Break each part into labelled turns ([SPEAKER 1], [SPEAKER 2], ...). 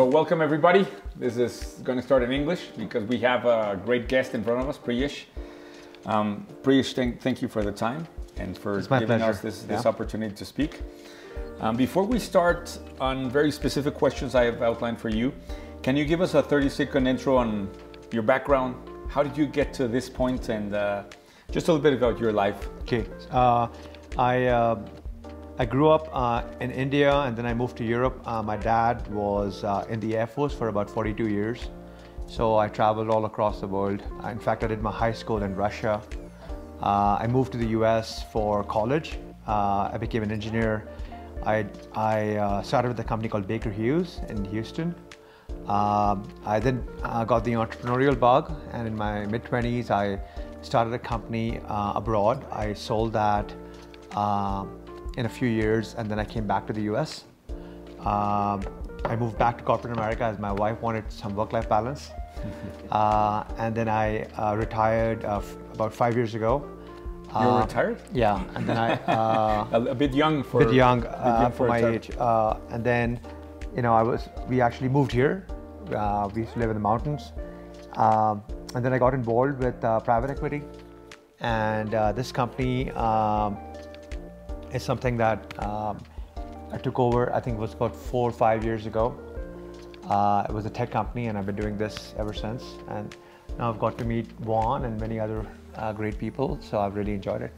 [SPEAKER 1] welcome everybody. This is going to start in English because we have a great guest in front of us, Priyesh. Priyesh, thank you for the time and for giving us this opportunity to speak. Before we start on very specific questions I have outlined for you, can you give us a 30-second intro on your background? How did you get to this point, and just a little bit about your life?
[SPEAKER 2] Okay, I grew up in India and then I moved to Europe. My dad was in the Air Force for about 42 years. So I traveled all across the world. In fact, I did my high school in Russia. I moved to the US for college. I became an engineer. I started with a company called Baker Hughes in Houston. I then got the entrepreneurial bug, and in my mid-20s, I started a company abroad. I sold that in a few years, and then I came back to the US. I moved back to corporate America as my wife wanted some work-life balance. And then I retired about 5 years ago.
[SPEAKER 1] You're retired?
[SPEAKER 2] Yeah, and then I
[SPEAKER 1] a bit young for
[SPEAKER 2] my age. And then, you know, we actually moved here. We used to live in the mountains. And then I got involved with private equity. And this company is something that I took over, I think it was about 4 or 5 years ago. It was a tech company, and I've been doing this ever since. And now I've got to meet Juan and many other great people, so I've really enjoyed it.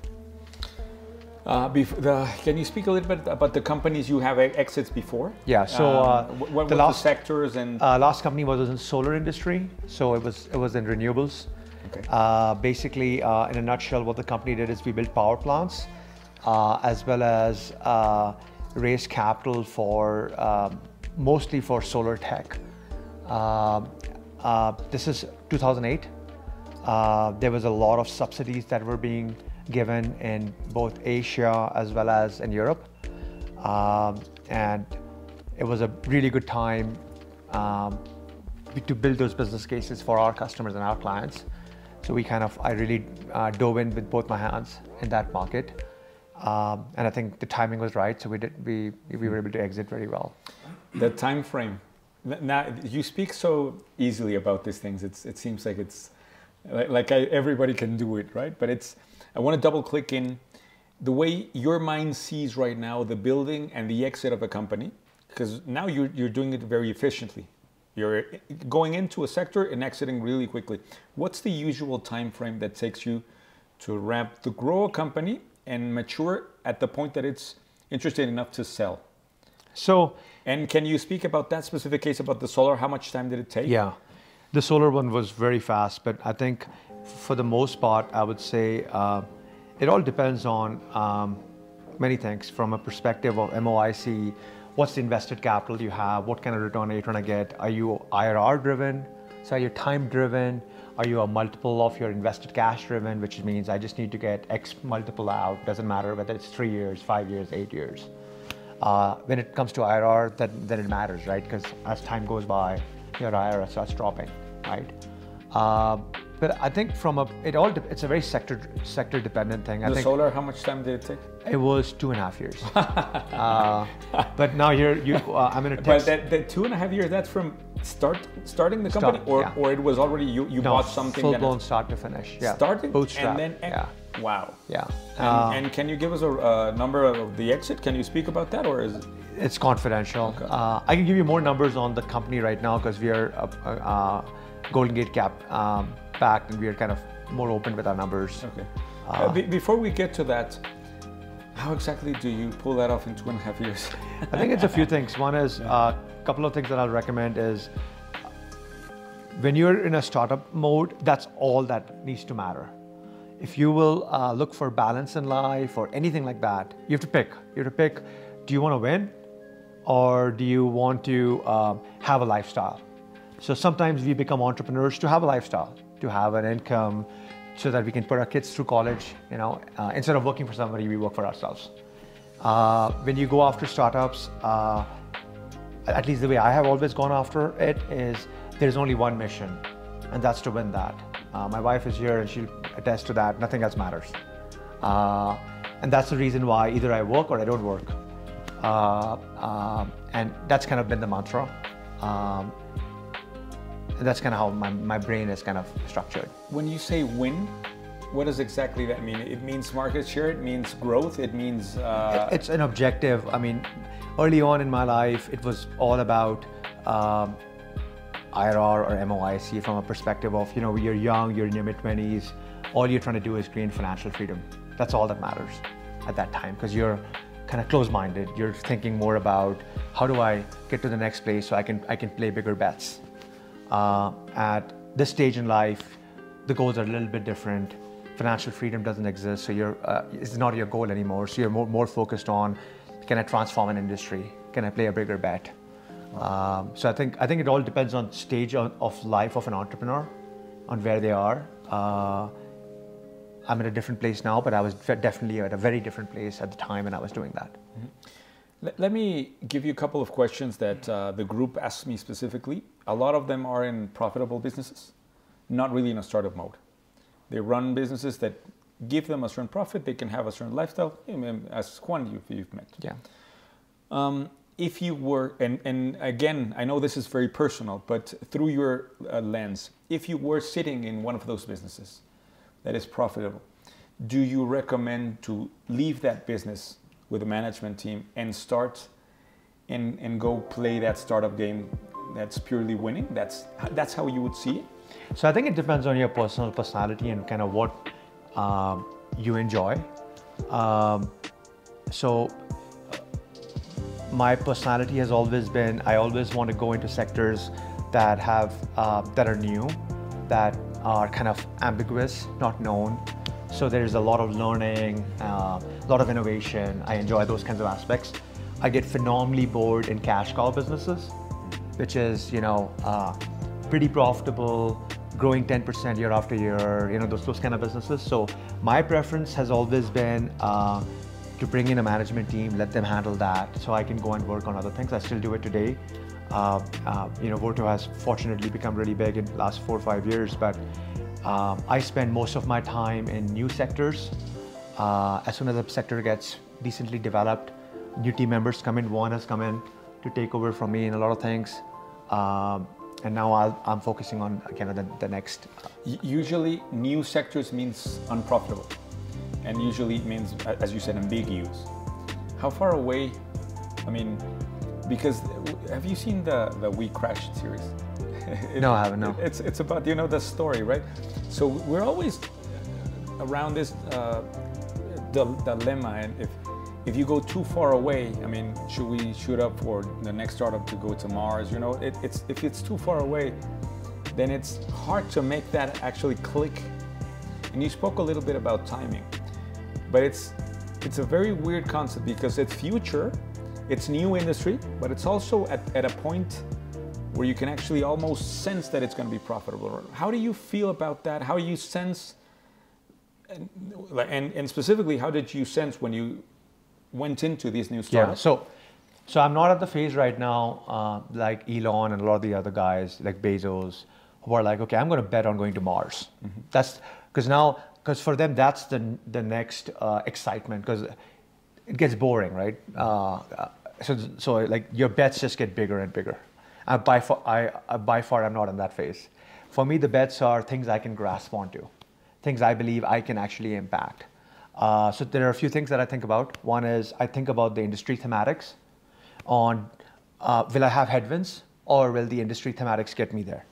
[SPEAKER 1] Can you speak a little bit about the companies you have exits before?
[SPEAKER 2] Yeah, so
[SPEAKER 1] what were the sectors and
[SPEAKER 2] last company was in solar industry, so it was in renewables.
[SPEAKER 1] Okay.
[SPEAKER 2] Basically, in a nutshell, what the company did is we built power plants, as well as raised capital for mostly for solar tech. This is 2008. There was a lot of subsidies that were being given in both Asia as well as in Europe. And it was a really good time to build those business cases for our customers and our clients. So I really dove in with both my hands in that market. And I think the timing was right, so we were able to exit very well.
[SPEAKER 1] The time frame. Now you speak so easily about these things. It seems like it's like everybody can do it, right? But I want to double click in the way your mind sees right now the building and the exit of a company, because now you're doing it very efficiently. You're going into a sector and exiting really quickly. What's the usual time frame that takes you to grow a company and mature at the point that it's interesting enough to sell? And can you speak about that specific case about the solar? How much time did it take?
[SPEAKER 2] Yeah, the solar one was very fast, but I think for the most part, I would say it all depends on many things. From a perspective of MOIC, what's the invested capital you have? What kind of return are you trying to get? Are you IRR driven? So are you time driven? Are you a multiple of your invested cash driven, which means I just need to get X multiple out, doesn't matter whether it's 3 years, 5 years, 8 years. When it comes to IRR, then it matters, right? Because as time goes by, your IRR starts dropping, right? But I think it's a very sector dependent thing.
[SPEAKER 1] The solar, how much time did it take?
[SPEAKER 2] It was 2.5 years. But now I'm in a test.
[SPEAKER 1] But that 2.5 years, that's from starting the company, or it was already you bought something
[SPEAKER 2] full-blown start to finish. Yeah.
[SPEAKER 1] Starting
[SPEAKER 2] bootstrap.
[SPEAKER 1] And then wow.
[SPEAKER 2] Yeah.
[SPEAKER 1] And can you give us a number of the exit? Can you speak about that, or is it?
[SPEAKER 2] It's confidential. Okay. I can give you more numbers on the company right now because we are Golden Gate Cap backed, and we are kind of more open with our numbers.
[SPEAKER 1] Okay. Before we get to that, how exactly do you pull that off in 2.5 years?
[SPEAKER 2] I think it's a few things. One is a couple of things that I'll recommend is when you're in a startup mode, that's all that needs to matter. If you will look for balance in life or anything like that, you have to pick. You have to pick, do you want to win or do you want to have a lifestyle? So sometimes we become entrepreneurs to have a lifestyle, to have an income so that we can put our kids through college. You know, instead of working for somebody, we work for ourselves. When you go after startups, at least the way I have always gone after it is there's only one mission, and that's to win that. My wife is here and she'll attest to that. Nothing else matters. And that's the reason why either I work or I don't work. And that's kind of been the mantra. Um, and that's kind of how my brain is kind of structured.
[SPEAKER 1] When you say win, what does exactly that mean? It means market share, it means growth, it means...
[SPEAKER 2] It's an objective. I mean, early on in my life, it was all about IRR or MOIC from a perspective of, you know, you're young, you're in your mid-20s, all you're trying to do is gain financial freedom. That's all that matters at that time, because you're kind of close-minded. You're thinking more about how do I get to the next place so I can play bigger bets. At this stage in life, the goals are a little bit different. Financial freedom doesn't exist, so it's not your goal anymore. So you're more focused on, can I transform an industry? Can I play a bigger bet? So I think it all depends on stage of life of an entrepreneur, on where they are. I'm at a different place now, but I was definitely at a very different place at the time when I was doing that.
[SPEAKER 1] Mm-hmm. Let me give you a couple of questions that the group asked me specifically. A lot of them are in profitable businesses, not really in a startup mode. They run businesses that give them a certain profit. They can have a certain lifestyle. As Juan, you've met.
[SPEAKER 2] Yeah.
[SPEAKER 1] If you were, and again, I know this is very personal, but through your lens, if you were sitting in one of those businesses that is profitable, do you recommend to leave that business with a management team and start and go play that startup game that's purely winning? That's how you would see it?
[SPEAKER 2] So I think it depends on your personal personality and kind of what you enjoy. So my personality has always been, I always want to go into sectors that have that are new, that are kind of ambiguous, not known. So there's a lot of learning, a lot of innovation. I enjoy those kinds of aspects. I get phenomenally bored in cash cow businesses, which is, you know, pretty profitable, growing 10% year after year, you know, those kind of businesses. So my preference has always been to bring in a management team, let them handle that, so I can go and work on other things. I still do it today. You know, Voto has fortunately become really big in the last 4 or 5 years, but I spend most of my time in new sectors. As soon as a sector gets decently developed, new team members come in. One has come in to take over from me in a lot of things. And now I'm focusing on, again, the next.
[SPEAKER 1] Usually new sectors means unprofitable. And usually it means, as you said, ambiguous. How far away, I mean, because have you seen the We Crashed series?
[SPEAKER 2] No, I haven't, no.
[SPEAKER 1] It's about, you know, the story, right? So we're always around this dilemma, and if you go too far away, I mean, should we shoot up for the next startup to go to Mars? You know, if it's too far away, then it's hard to make that actually click. And you spoke a little bit about timing, but it's a very weird concept because it's future, it's new industry, but it's also at a point where you can actually almost sense that it's going to be profitable. How do you feel about that? How do you sense, and specifically, how did you sense when you went into these new startups?
[SPEAKER 2] Yeah, so I'm not at the phase right now like Elon and a lot of the other guys like Bezos who are like, okay, I'm going to bet on going to Mars. Mm-hmm. That's because for them that's the next excitement, because it gets boring, right? So like your bets just get bigger and bigger. By far I'm not in that phase. For me, the bets are things I can grasp onto, things I believe I can actually impact. So there are a few things that I think about. One is I think about the industry thematics on will I have headwinds or will the industry thematics get me there?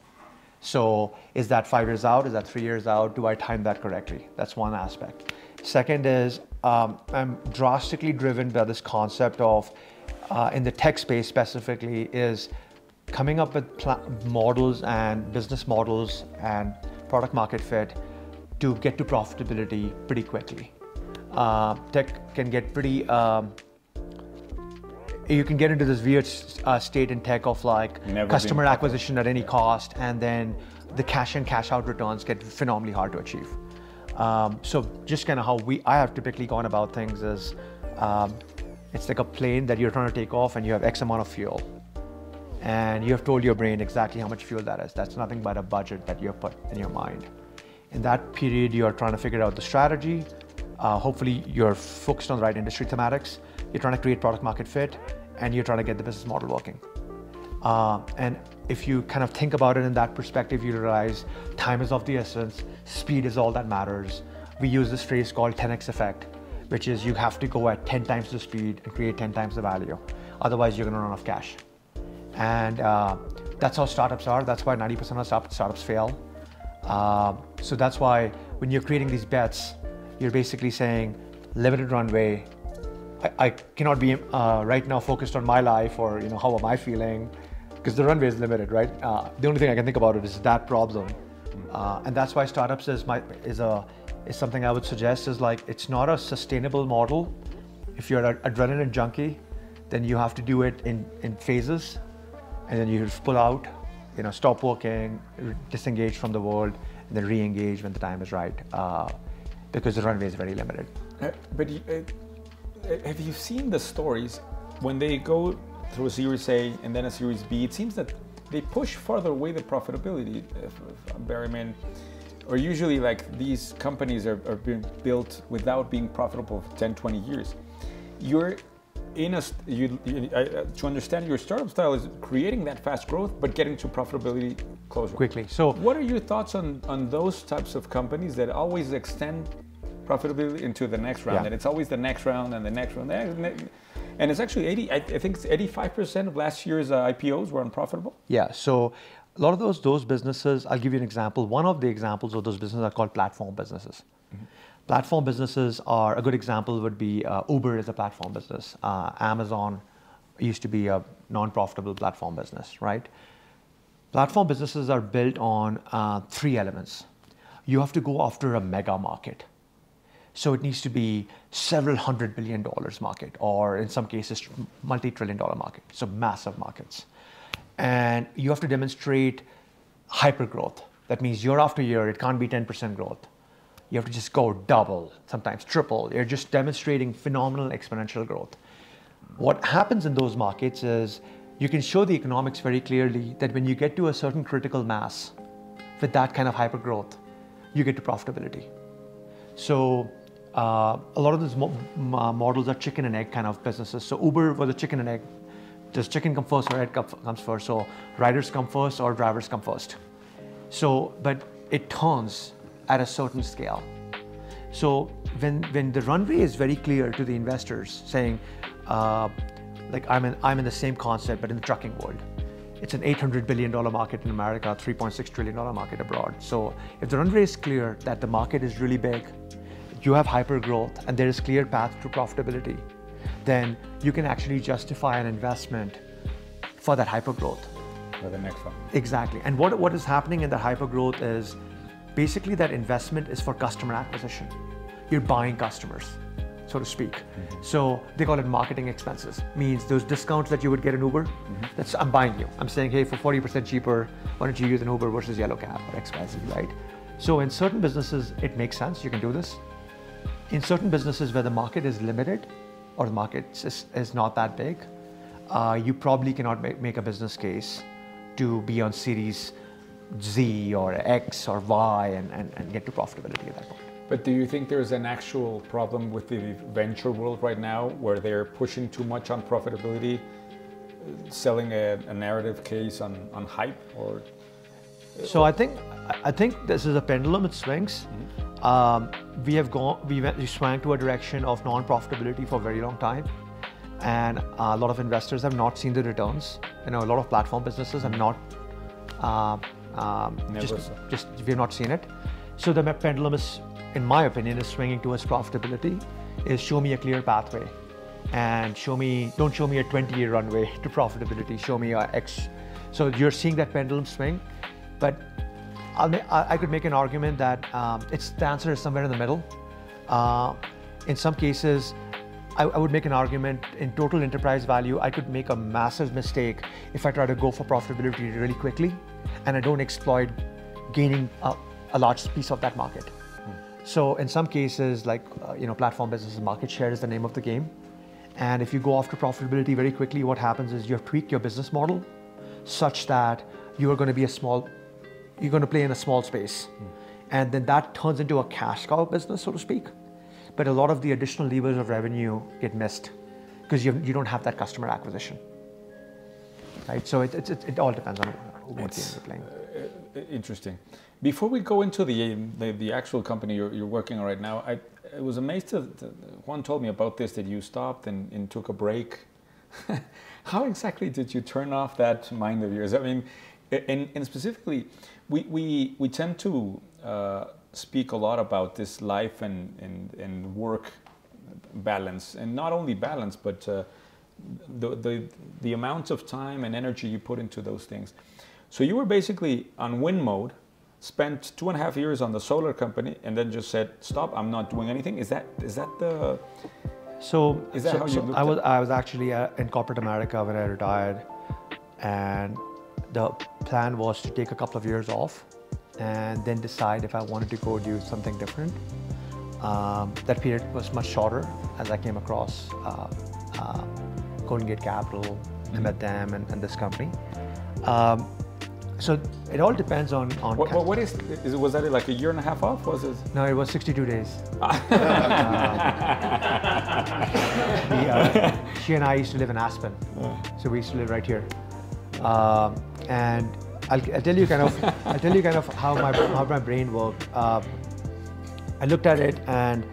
[SPEAKER 2] So is that 5 years out? Is that 3 years out? Do I time that correctly? That's one aspect. Second is I'm drastically driven by this concept of, in the tech space specifically, is coming up with models and business models and product market fit to get to profitability pretty quickly. Tech can get pretty, you can get into this weird state in tech of like customer acquisition at any cost, and then the cash in, cash out returns get phenomenally hard to achieve. So just kind of how I have typically gone about things is, it's like a plane that you're trying to take off and you have X amount of fuel. And you have told your brain exactly how much fuel that is. That's nothing but a budget that you have put in your mind. In that period, you're trying to figure out the strategy. Hopefully, you're focused on the right industry thematics. You're trying to create product market fit, and you're trying to get the business model working. And if you kind of think about it in that perspective, you realize time is of the essence, speed is all that matters. We use this phrase called 10x effect, which is you have to go at 10 times the speed and create 10 times the value. Otherwise, you're going to run out of cash. And that's how startups are. That's why 90% of startups fail. So that's why when you're creating these bets, you're basically saying limited runway. I cannot be right now focused on my life or how am I feeling, because the runway is limited, right? The only thing I can think about it is that problem, and that's why startups is something I would suggest is like it's not a sustainable model. If you're an adrenaline junkie, then you have to do it in phases, and then you pull out, stop working, disengage from the world, and then re-engage when the time is right, because the runway is very limited.
[SPEAKER 1] But have you seen the stories when they go through a Series A and then a Series B? It seems that they push farther away the profitability. Or usually like these companies are being built without being profitable for 10, 20 years. You're to understand your startup style is creating that fast growth, but getting to profitability closer.
[SPEAKER 2] Quickly. So
[SPEAKER 1] what are your thoughts on those types of companies that always extend profitability into the next round?
[SPEAKER 2] Yeah.
[SPEAKER 1] And it's always the next round and the next round. And it's actually I think it's 85% of last year's IPOs were unprofitable.
[SPEAKER 2] Yeah, so a lot of those businesses, I'll give you an example. One of the examples of those businesses are called platform businesses. Mm-hmm. Platform businesses are, a good example would be Uber is a platform business. Amazon used to be a non-profitable platform business, right? Platform businesses are built on three elements. You have to go after a mega market. So it needs to be several $100 billion market, or in some cases, multi-trillion dollar market. So massive markets. And you have to demonstrate hyper growth. That means year after year, it can't be 10% growth. You have to just go double, sometimes triple. You're just demonstrating phenomenal exponential growth. What happens in those markets is you can show the economics very clearly that when you get to a certain critical mass with that kind of hyper growth, you get to profitability. So a lot of these models are chicken and egg kind of businesses. So Uber was a chicken and egg. Does chicken come first or egg comes first? So riders come first or drivers come first? So, but it turns at a certain scale. So when the runway is very clear to the investors, saying, like I'm in the same concept but in the trucking world. It's an $800 billion market in America, $3.6 trillion market abroad. So if the runway is clear that the market is really big, you have hyper growth and there is clear path to profitability, then you can actually justify an investment for that hyper growth.
[SPEAKER 1] For the next one.
[SPEAKER 2] Exactly. And what is happening in the hyper growth is basically that investment is for customer acquisition. You're buying customers, so to speak. Mm-hmm. So they call it marketing expenses. Means those discounts that you would get in Uber, that's I'm buying you. I'm saying, hey, for 40% cheaper, why don't you use an Uber versus Yellow Cab or XYZ, right? So in certain businesses, it makes sense. You can do this. In certain businesses where the market is limited or the market is not that big, you probably cannot make a business case to be on Series Z or X or Y and get to profitability at that point.
[SPEAKER 1] But do you think there's an actual problem with the venture world right now where they're pushing too much on profitability, selling a narrative case on hype? Or
[SPEAKER 2] so I think this is a pendulum, it swings. We swung to a direction of non-profitability for a very long time, and a lot of investors have not seen the returns. A lot of platform businesses have not we have not seen it. So the pendulum is, in my opinion, is swinging towards profitability. Is show me a clear pathway, and don't show me a 20-year runway to profitability. Show me a X. So you're seeing that pendulum swing, but I could make an argument that the answer is somewhere in the middle. In some cases, I would make an argument in total enterprise value. I could make a massive mistake if I try to go for profitability really quickly, and I don't exploit gaining a large piece of that market. So in some cases, like platform businesses, market share is the name of the game. And if you go after profitability very quickly, what happens is you have tweaked your business model such that you are going to be you're going to play in a small space. And then that turns into a cash cow business, so to speak. But a lot of the additional levers of revenue get missed because you don't have that customer acquisition. right? So it all depends on what game you're playing.
[SPEAKER 1] Interesting. Before we go into the actual company you're working on right now, I was amazed that Juan told me about this, that you stopped and took a break. How exactly did you turn off that mind of yours? I mean, and specifically, we tend to speak a lot about this life and work balance, and not only balance, but the amount of time and energy you put into those things. So you were basically on win mode, spent 2.5 years on the solar company, and then just said, "Stop! I'm not doing anything." Is that the?
[SPEAKER 2] So
[SPEAKER 1] is that how you looked
[SPEAKER 2] I was actually in corporate America when I retired, and the plan was to take a couple of years off, and then decide if I wanted to go do something different. That period was much shorter as I came across Golden Gate Capital. I met them and this company. So it all depends on.
[SPEAKER 1] What was that like a year and a half off? Was it?
[SPEAKER 2] No, it was 62 days. She and I used to live in Aspen, so we used to live right here. And I'll tell you kind of how my brain worked. I looked at it, and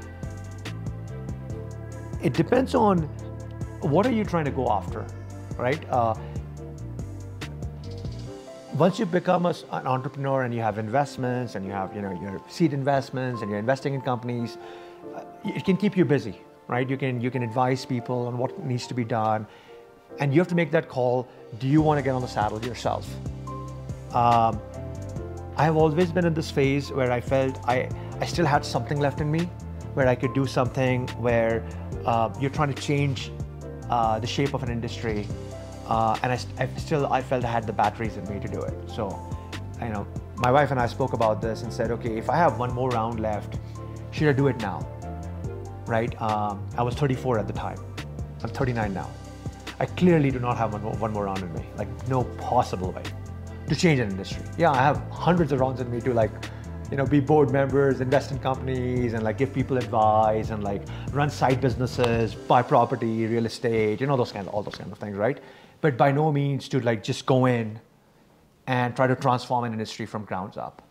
[SPEAKER 2] it depends on what are you trying to go after, right? Once you become an entrepreneur and you have investments and you have your seed investments and you're investing in companies, it can keep you busy, right? You can advise people on what needs to be done, and you have to make that call. Do you want to get on the saddle yourself? I have always been in this phase where I felt I still had something left in me, where I could do something where you're trying to change the shape of an industry. And I felt I had the batteries in me to do it. So, my wife and I spoke about this and said, okay, if I have one more round left, should I do it now? Right? I was 34 at the time. I'm 39 now. I clearly do not have one more round in me. Like, no possible way to change an industry. Yeah, I have hundreds of rounds in me to be board members, invest in companies, and give people advice, and run side businesses, buy property, real estate, all those kind of things, right? But by no means to just go in and try to transform an industry from grounds up.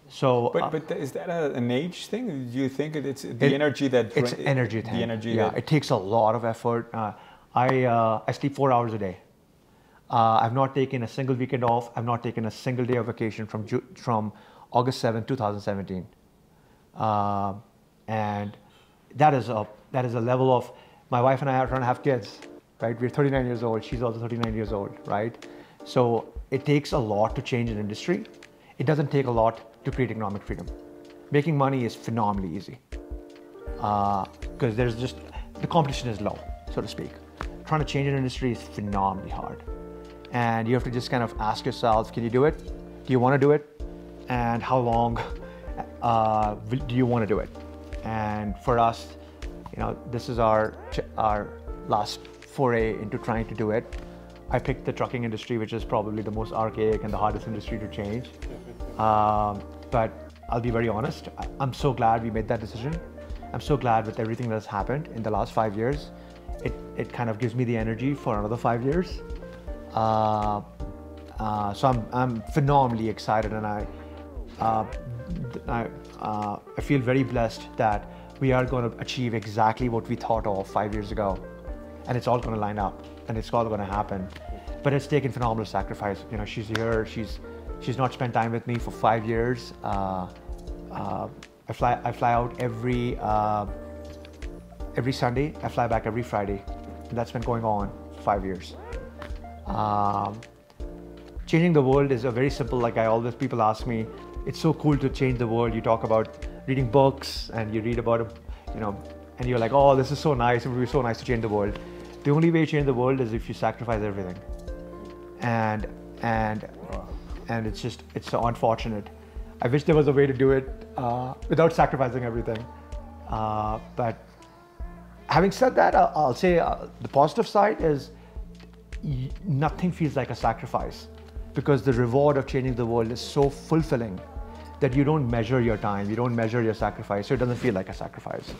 [SPEAKER 2] So,
[SPEAKER 1] but is that an age thing? Do you think it's the energy that
[SPEAKER 2] it's energy thing?
[SPEAKER 1] The energy.
[SPEAKER 2] Yeah, it takes a lot of effort. I sleep 4 hours a day. I've not taken a single weekend off. I've not taken a single day of vacation from August 7, 2017. And that is a level of, my wife and I are trying to have kids, right? We're 39 years old. She's also 39 years old, right? So it takes a lot to change an industry. It doesn't take a lot to create economic freedom. Making money is phenomenally easy because the competition is low, so to speak. Trying to change an industry is phenomenally hard. And you have to just kind of ask yourself, can you do it? Do you want to do it? And how long do you want to do it? And for us, this is our last foray into trying to do it. I picked the trucking industry, which is probably the most archaic and the hardest industry to change. But I'll be very honest, I'm so glad we made that decision. I'm so glad with everything that's happened in the last 5 years. It kind of gives me the energy for another 5 years. So I'm phenomenally excited, and I feel very blessed that we are going to achieve exactly what we thought of 5 years ago, and it's all going to line up, and it's all going to happen. But it's taken phenomenal sacrifice. She's here. She's not spent time with me for 5 years. I fly out every Sunday. I fly back every Friday, and that's been going on for 5 years. Changing the world is a very simple, people ask me, it's so cool to change the world. You talk about reading books and you read about it, and you're like, oh, this is so nice. It would be so nice to change the world. The only way to change the world is if you sacrifice everything. And it's so unfortunate. I wish there was a way to do it without sacrificing everything. But having said that, I'll say the positive side is nothing feels like a sacrifice, because the reward of changing the world is so fulfilling that you don't measure your time, you don't measure your sacrifice, so it doesn't feel like a sacrifice.